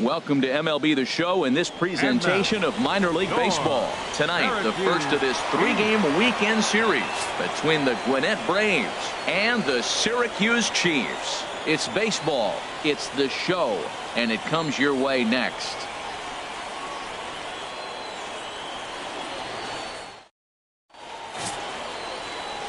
Welcome to MLB The Show and this presentation of minor league baseball. Tonight, the first of this three-game weekend series between the Gwinnett Braves and the Syracuse Chiefs. It's baseball, it's the show, and it comes your way next.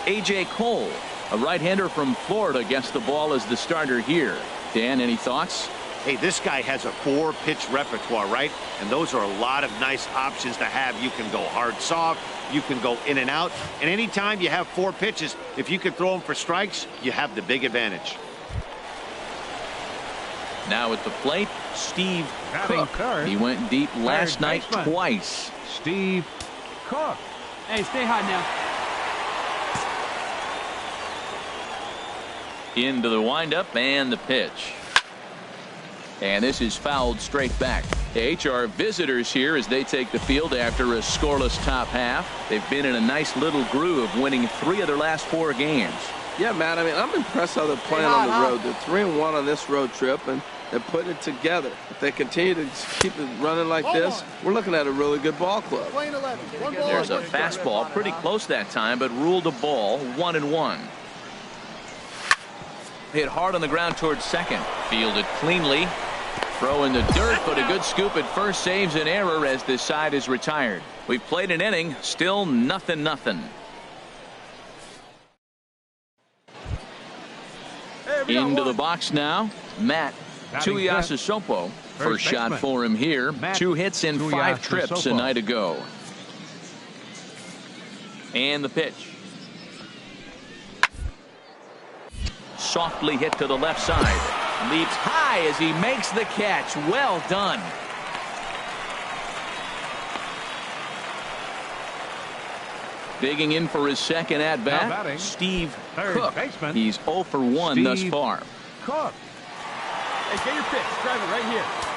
A.J. Cole, a right-hander from Florida, gets the ball as the starter here. Dan, any thoughts? Hey, this guy has a 4-pitch repertoire, right? And those are a lot of nice options to have. You can go hard, soft. You can go in and out. And anytime you have 4 pitches, if you can throw them for strikes, you have the big advantage. Now at the plate, Steve Cook. He went deep last night twice. Steve Cook. Hey, stay hot now. Into the windup and the pitch. And this is fouled straight back. The HR visitors here as they take the field after a scoreless top half. They've been in a nice little groove, winning 3 of their last 4 games. Yeah, Matt, I mean, I'm impressed how they're playing on the road. They're 3-1 on this road trip, and they're putting it together. If they continue to keep it running like this, we're looking at a really good ball club. There's a fastball pretty close that time, but ruled a ball, 1-1. Hit hard on the ground towards second. Fielded cleanly. Throw in the dirt, but a good scoop at first saves an error as this side is retired. We've played an inning, still nothing. Into the box now, Matt TUIASOSOPO. First shot for him here. 2 hits in 5 trips a night ago. And the pitch. Softly hit to the left side. Leaps high as he makes the catch. Well done. Digging in for his second at-bat, Steve Cook. He's 0 for 1 thus far. Cook. Hey, get your pitch. Drive it right here.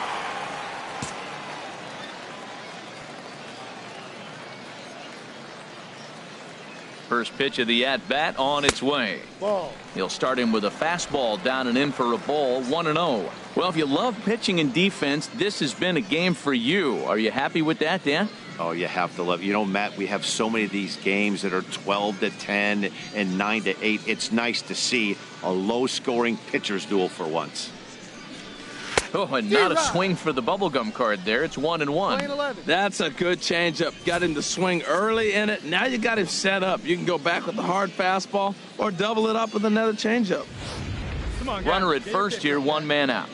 First pitch of the at-bat on its way. Ball. He'll start him with a fastball down and in for a ball, 1-0. Well, if you love pitching and defense, this has been a game for you. Are you happy with that, Dan? Oh, you have to love it. You know, Matt, we have so many of these games that are 12-10 and 9-8. It's nice to see a low-scoring pitcher's duel for once. Oh, and not a swing for the bubblegum card there. It's 1-1. That's a good changeup. Got him to swing early in it. Now you got him set up. You can go back with the hard fastball or double it up with another changeup. Come on, guys. Runner at first here, 1 man out.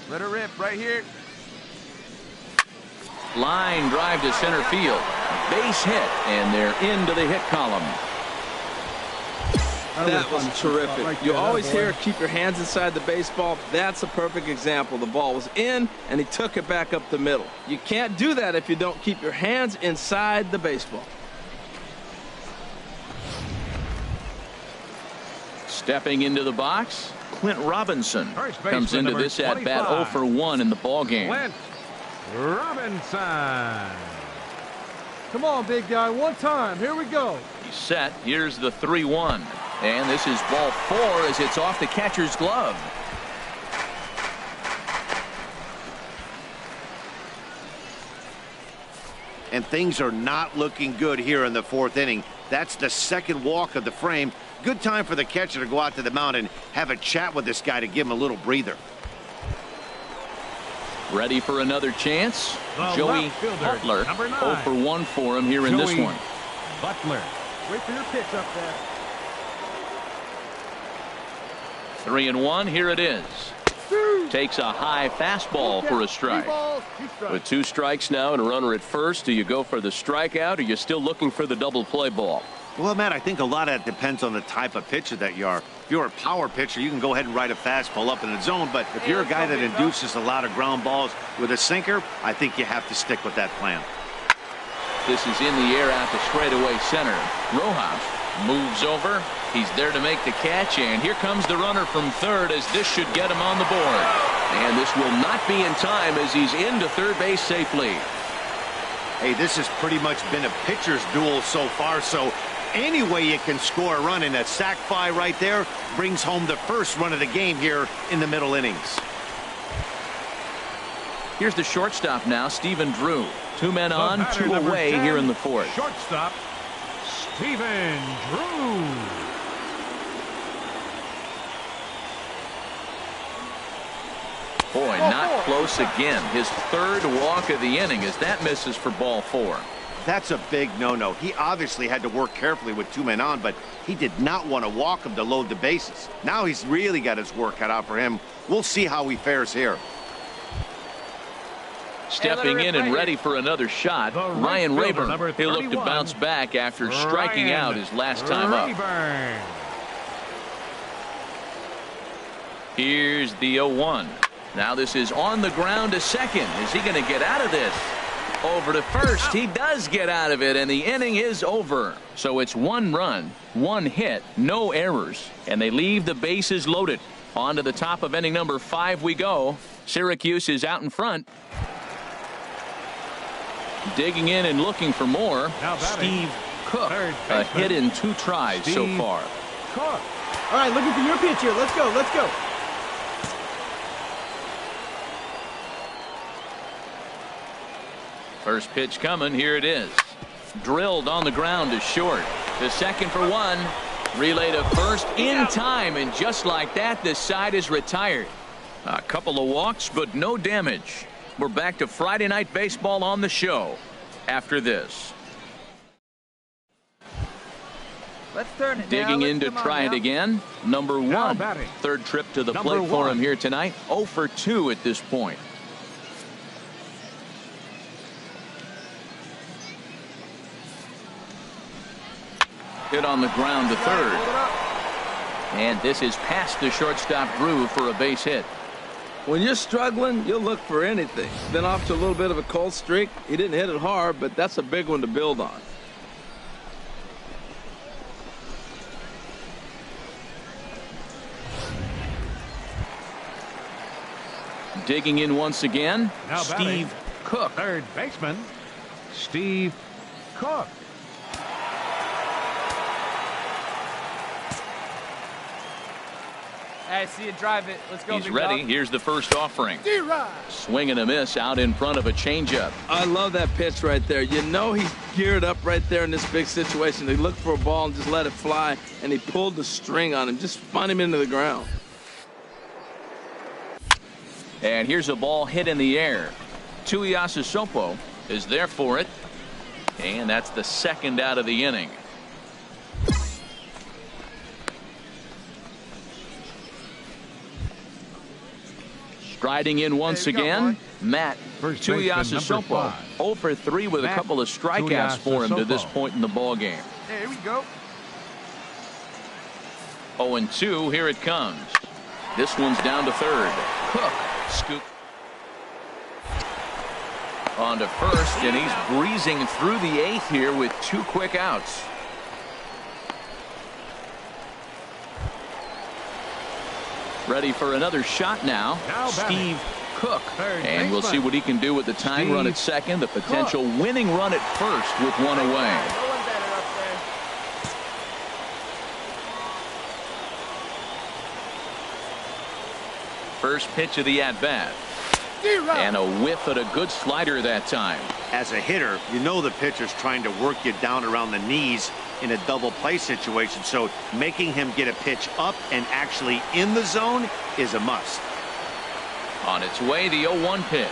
Let her rip right here. Line drive to center field. Base hit, and they're into the hit column. That was terrific. You always hear keep your hands inside the baseball. That's a perfect example. The ball was in, and he took it back up the middle. You can't do that if you don't keep your hands inside the baseball. Stepping into the box, Clint Robinson comes into this at-bat 0 for 1 in the ballgame. Clint Robinson. Come on, big guy. One time. Here we go. He's set. Here's the 3-1. And this is ball 4 as it's off the catcher's glove. And things are not looking good here in the 4th inning. That's the second walk of the frame. Good time for the catcher to go out to the mound and have a chat with this guy to give him a little breather. Ready for another chance? Joey Butler. 0 for 1 for him here in this one. Butler. Wait for your pitch up there. 3-1. Here it is. Takes a high fastball for a strike. With 2 strikes now and a runner at first, do you go for the strikeout or are you still looking for the double play ball? Well, Matt, I think a lot of that depends on the type of pitcher that you are. If you're a power pitcher, you can go ahead and ride a fastball up in the zone. But if you're a guy that induces a lot of ground balls with a sinker, I think you have to stick with that plan. This is in the air out to straightaway center. Rojas moves over. He's there to make the catch, and here comes the runner from third as this should get him on the board. And this will not be in time as he's into third base safely. Hey, this has pretty much been a pitcher's duel so far, so any way you can score a run, and that sac fly right there brings home the first run of the game here in the middle innings. Here's the shortstop now, Stephen Drew. 2 men on, 2 away 10, here in the 4th. Shortstop, Stephen Drew. Boy, not close again. His 3rd walk of the inning as that misses for ball 4. That's a big no-no. He obviously had to work carefully with 2 men on, but he did not want to walk him to load the bases. Now he's really got his work cut out for him. We'll see how he fares here. Stepping in and ready for another shot, Ryan Rayburn. He'll look to bounce back after striking out his last time up. Here's the 0-1. Now this is on the ground to second. Is he going to get out of this? Over to first. He does get out of it, and the inning is over. So it's 1 run, 1 hit, no errors, and they leave the bases loaded. On to the top of inning number 5 we go. Syracuse is out in front. Digging in and looking for more. Steve Cook. A hit in 2 tries so far. All right, looking for your pitch here. Let's go. Let's go. First pitch coming. Here it is. Drilled on the ground to short. To second for 1. Relay to first in time, and just like that, this side is retired. A couple of walks, but no damage. We're back to Friday Night Baseball on the show after this. Let's turn it. Digging in to try it again. Number 1. 3rd trip to the plate for him here tonight. 0 for 2 at this point. Hit on the ground to 3rd. And this is past the shortstop Drew for a base hit. When you're struggling, you'll look for anything. Been off to a little bit of a cold streak. He didn't hit it hard, but that's a big one to build on. Digging in once again, Steve Cook. 3rd baseman, Steve Cook. I see it, drive it. Let's go. He's ready. Here's the first offering. Swing and a miss out in front of a changeup. I love that pitch right there. You know he's geared up right there in this big situation. They looked for a ball and just let it fly, and he pulled the string on him. Just spun him into the ground. And here's a ball hit in the air. TUIASOSOPO is there for it. And that's the 2nd out of the inning. Striding in once again, Matt TUIASOSOPO. 0 for 3 with a couple of strikeouts for him to this point in the ball game. There we go. 0-2, here it comes. This one's down to 3rd. Cook scoop on to first, and he's breezing through the 8th here with 2 quick outs. Ready for another shot now, Steve Cook. And we'll see what he can do with the tying run at second, the potential winning run at first with 1 away. First pitch of the at-bat. And a whiff at a good slider that time. As a hitter, you know the pitcher's trying to work you down around the knees in a double play situation, so making him get a pitch up and actually in the zone is a must. On its way, the 0-1 pitch.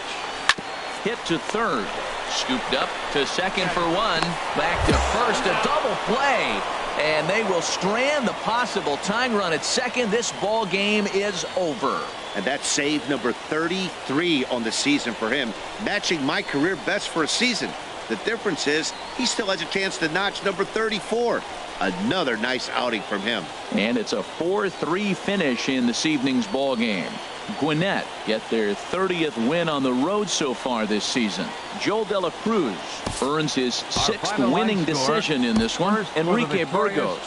Hit to 3rd. Scooped up to second for 1. Back to first, a double play. And they will strand the possible tying run at second. This ball game is over. And that's save number 33 on the season for him, matching my career best for a season. The difference is he still has a chance to notch number 34. Another nice outing from him. And it's a 4-3 finish in this evening's ball game. Gwinnett get their 30th win on the road so far this season. Joel De La Cruz earns his 6th winning decision in this one. Enrique Burgos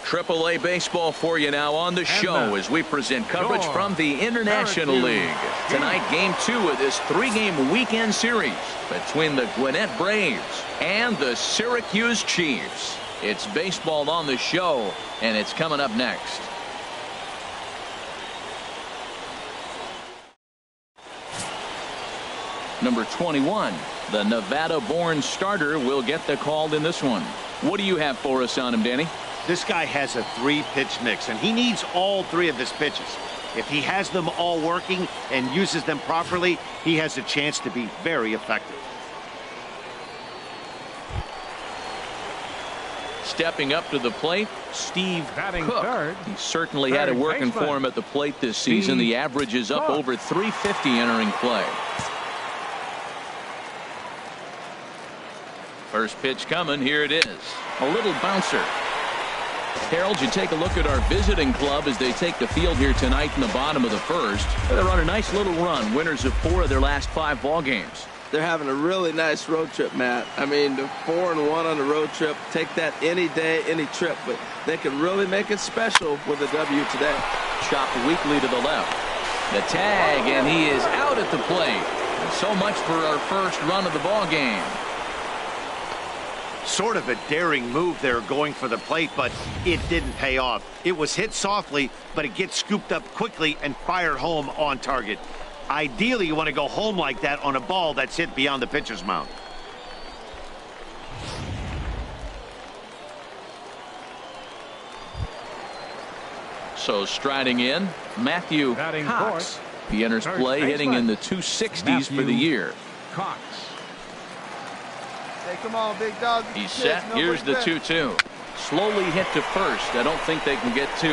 AAA baseball for you now on the show as we present coverage from the International League. Tonight, Game 2 of this 3-game weekend series between the Gwinnett Braves and the Syracuse Chiefs. It's baseball on the show, and it's coming up next. Number 21, the Nevada-born starter, will get the call in this one. What do you have for us on him, Danny? This guy has a 3-pitch mix, and he needs all 3 of his pitches. If he has them all working and uses them properly, he has a chance to be very effective. Stepping up to the plate, Steve Cook. Third. He certainly had it working for him at the plate this season. The average is up over 350 entering play. First pitch coming. Here it is. A little bouncer. Harold, you take a look at our visiting club as they take the field here tonight in the bottom of the first. They're on a nice little run. Winners of 4 of their last 5 ball games. They're having a really nice road trip, Matt. I mean, the 4-1 on the road trip. Take that any day, any trip. But they can really make it special with a W today. Chopped weakly to the left. The tag, and he is out at the plate. And so much for our first run of the ball game. Sort of a daring move there going for the plate, but it didn't pay off. It was hit softly, but it gets scooped up quickly and fired home on target. Ideally, you want to go home like that on a ball that's hit beyond the pitcher's mound. So striding in, Matthew Cox. He enters play hitting in the 260s for the year. Cox. Hey, come on, big dog. He's set. Here's the 2-2. Slowly hit to first. I don't think they can get 2.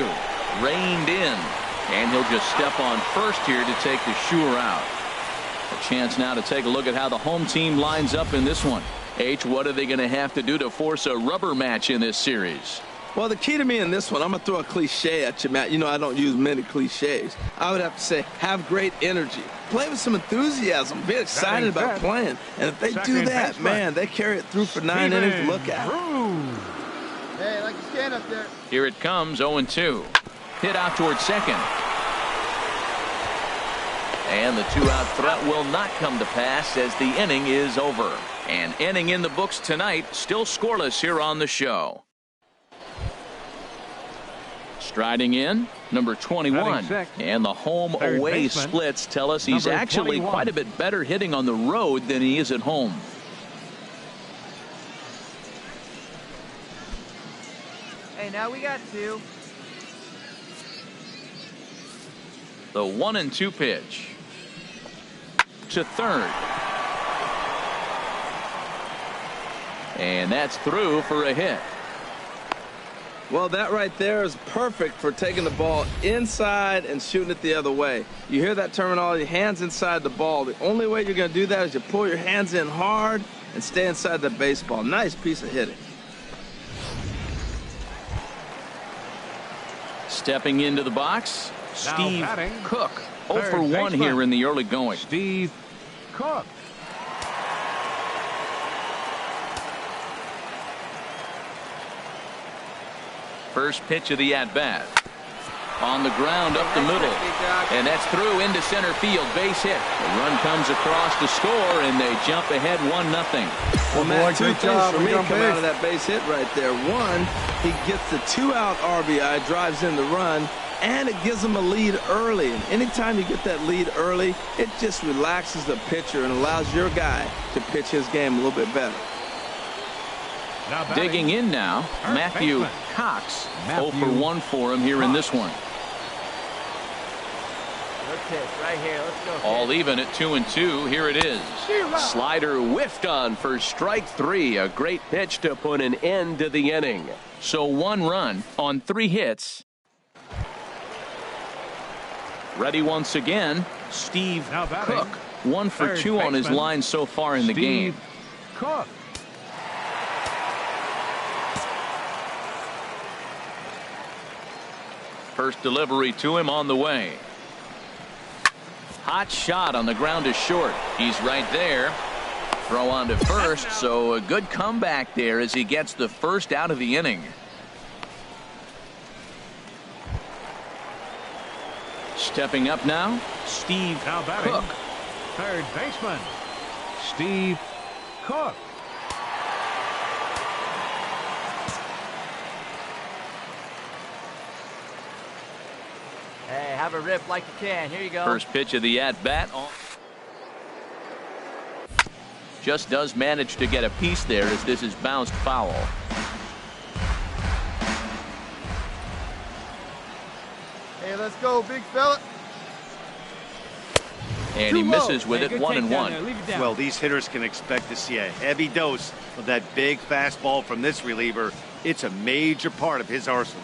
Reined in. And he'll just step on first here to take the sure out. A chance now to take a look at how the home team lines up in this one. H, what are they going to have to do to force a rubber match in this series? Well, the key to me in this one, I'm going to throw a cliche at you, Matt. You know I don't use many cliches. I would have to say have great energy. Play with some enthusiasm. Be excited about playing. And if they do that, man, they carry it through for 9 innings. Look at it. Hey, like you stand up there. Here it comes, 0-2. Hit out towards second. And the 2-out threat will not come to pass as the inning is over. An inning in the books tonight, still scoreless here on the show. Striding in, number 21. And the home-away splits tell us he's actually quite a bit better hitting on the road than he is at home. Hey, now we got 2. The 1-2 pitch. To third. And that's through for a hit. Well, that right there is perfect for taking the ball inside and shooting it the other way. You hear that terminology, hands inside the ball. The only way you're going to do that is you pull your hands in hard and stay inside the baseball. Nice piece of hitting. Stepping into the box, Steve Cook. 0 for 1 baseman. here in the early going. Steve Cook. First pitch of the at-bat. On the ground up the middle. And that's through into center field. Base hit. The run comes across to score, and they jump ahead 1-0. Well, Matt, 2 things for me come out of that base hit right there. One, he gets the 2-out RBI, drives in the run, and it gives them a lead early. And anytime you get that lead early, it just relaxes the pitcher and allows your guy to pitch his game a little bit better. Digging in now, Matthew Cox. 0 for 1 for him here in this one. Right here. Let's go. All even at 2-2. Here it is. Slider whiffed on for strike 3. A great pitch to put an end to the inning. So 1 run on 3 hits. Ready once again, Steve Cook. 1 for 2 on his line so far in the game. Cook. First delivery to him on the way. Hot shot on the ground to short. He's right there. Throw on to first, so a good comeback there as he gets the first out of the inning. Stepping up now, Steve Now batting, Cook. third baseman, Steve Cook. Hey, have a rip like you can. Here you go. First pitch of the at-bat. Just does manage to get a piece there as this is bounced foul. Hey, let's go, big fella. And he misses with it, 1-1. Well, these hitters can expect to see a heavy dose of that big fastball from this reliever. It's a major part of his arsenal.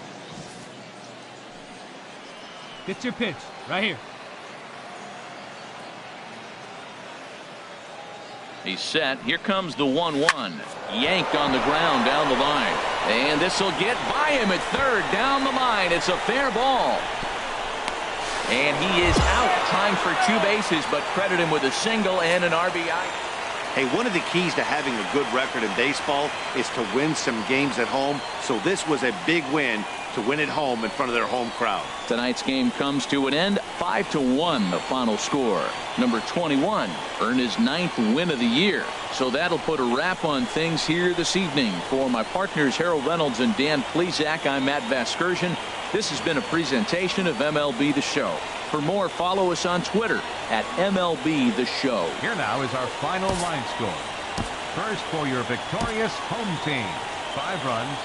Get your pitch right here. He's set. Here comes the 1-1. Yanked on the ground down the line. And this will get by him at third down the line. It's a fair ball. And he is out trying for 2 bases, but credit him with a single and an RBI. Hey, one of the keys to having a good record in baseball is to win some games at home. So this was a big win to win at home in front of their home crowd. Tonight's game comes to an end, 5-1 the final score. Number 21 earned his 9th win of the year. So that'll put a wrap on things here this evening. For my partners Harold Reynolds and Dan Plesac, I'm Matt Vasgersian. This has been a presentation of MLB The Show. For more, follow us on Twitter at MLB The Show. Here now is our final line score. First for your victorious home team. 5 runs.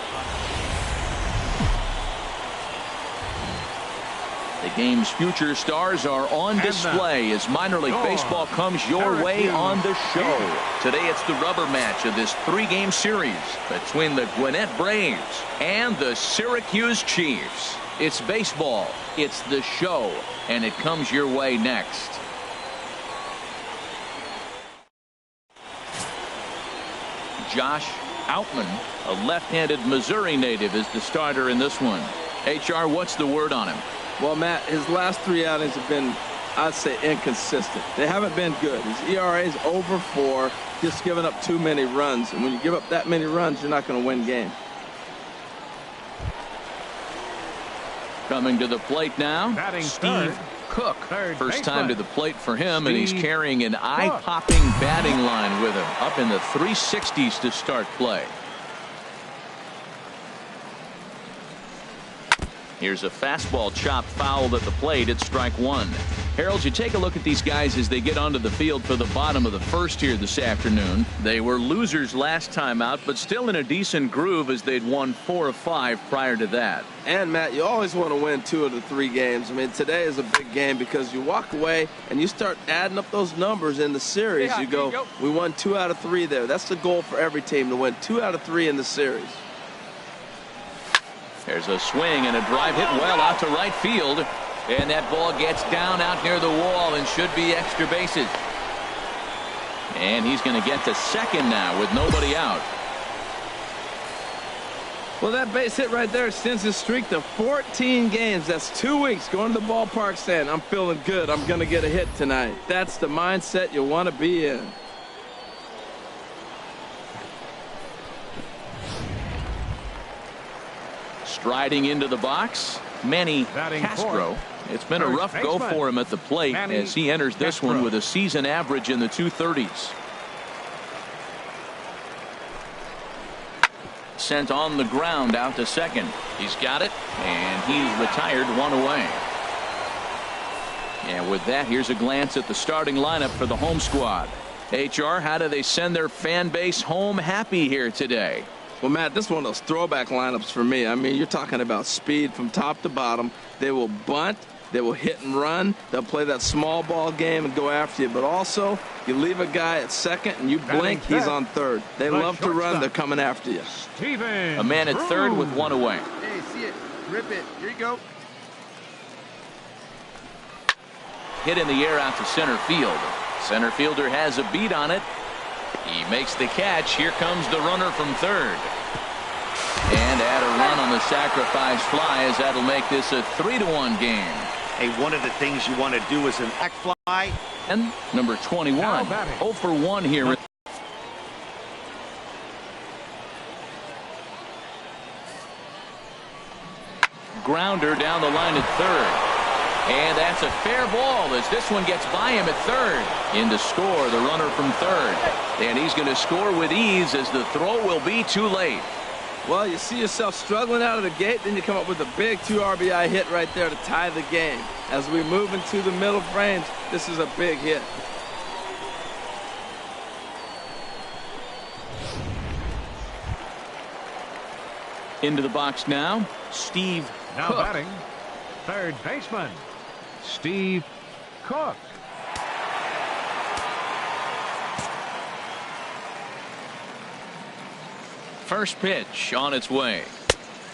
The game's future stars are on display as minor league baseball comes your way on the show. Today it's the rubber match of this 3-game series between the Gwinnett Braves and the Syracuse Chiefs. It's baseball, it's the show, and it comes your way next. Josh Outman, a left-handed Missouri native, is the starter in this one. HR, what's the word on him? Well, Matt, his last 3 outings have been, I'd say, inconsistent. They haven't been good. His ERA is over 4, just giving up too many runs. And when you give up that many runs, you're not going to win games. Coming to the plate now, Batting Steve third. Cook. Third First baseman. time to the plate for him, and he's Steve carrying an Cook. eye-popping batting line with him. Up in the 360s to start play. Here's a fastball chopped fouled at the plate at strike 1. Harold, you take a look at these guys as they get onto the field for the bottom of the first here this afternoon. They were losers last time out, but still in a decent groove as they'd won 4 of 5 prior to that. And, Matt, you always want to win 2 of the 3 games. I mean, today is a big game because you walk away and you start adding up those numbers in the series. You go, we won 2 out of 3 there. That's the goal for every team, to win 2 out of 3 in the series. There's a swing and a drive hit well out to right field. And that ball gets down out near the wall and should be extra bases. And he's going to get to second now with nobody out. Well, that base hit right there sends his streak to 14 games. That's 2 weeks going to the ballpark saying, I'm feeling good. I'm going to get a hit tonight. That's the mindset you want to be in. Striding into the box, Manny Batting Castro. fourth. It's been a First rough go baseman, for him at the plate Manny as he enters this Castro. one with a season average in the 230s. Sent on the ground out to second. He's got it, and he's retired 1 away. And with that, here's a glance at the starting lineup for the home squad. HR, how do they send their fan base home happy here today? Well, Matt, this is one of those throwback lineups for me. I mean, you're talking about speed from top to bottom. They will bunt. They will hit and run. They'll play that small ball game and go after you. But also, you leave a guy at second and you blink, he's on third. They love to run. They're coming after you. Steven A man at third with 1 away. Hey, see it. Rip it. Here you go. Hit in the air out to center field. Center fielder has a beat on it. He makes the catch. Here comes the runner from third. And add a run on the sacrifice fly as that'll make this a 3-1 game. Hey, one of the things you want to do is an back fly. And number 21, Now batting. 0 for 1 here. Grounder down the line at third. And that's a fair ball as this one gets by him at third. In to score, the runner from third. And he's going to score with ease as the throw will be too late. Well, you see yourself struggling out of the gate, then you come up with a big 2 RBI hit right there to tie the game. As we move into the middle frames, this is a big hit. Into the box now, Steve Now Cook. batting, third baseman, Steve Cook. First pitch on its way.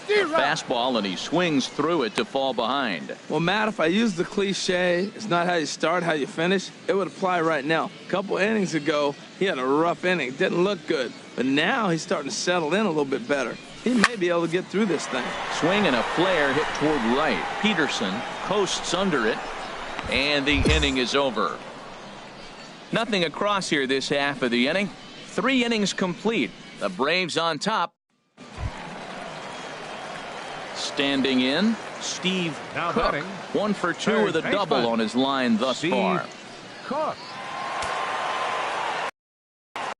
A fastball, and he swings through it to fall behind. Well, Matt, if I use the cliche, it's not how you start, how you finish, it would apply right now. A couple innings ago, he had a rough inning. Didn't look good. But now he's starting to settle in a little bit better. He may be able to get through this thing. Swing and a flare hit toward right. Peterson coasts under it, and the inning is over. Nothing across here this half of the inning. 3 innings complete. The Braves on top. Standing in, Steve Now Cook. batting, 1 for 2 third with a double baseman, on his line thus Steve far. Cook.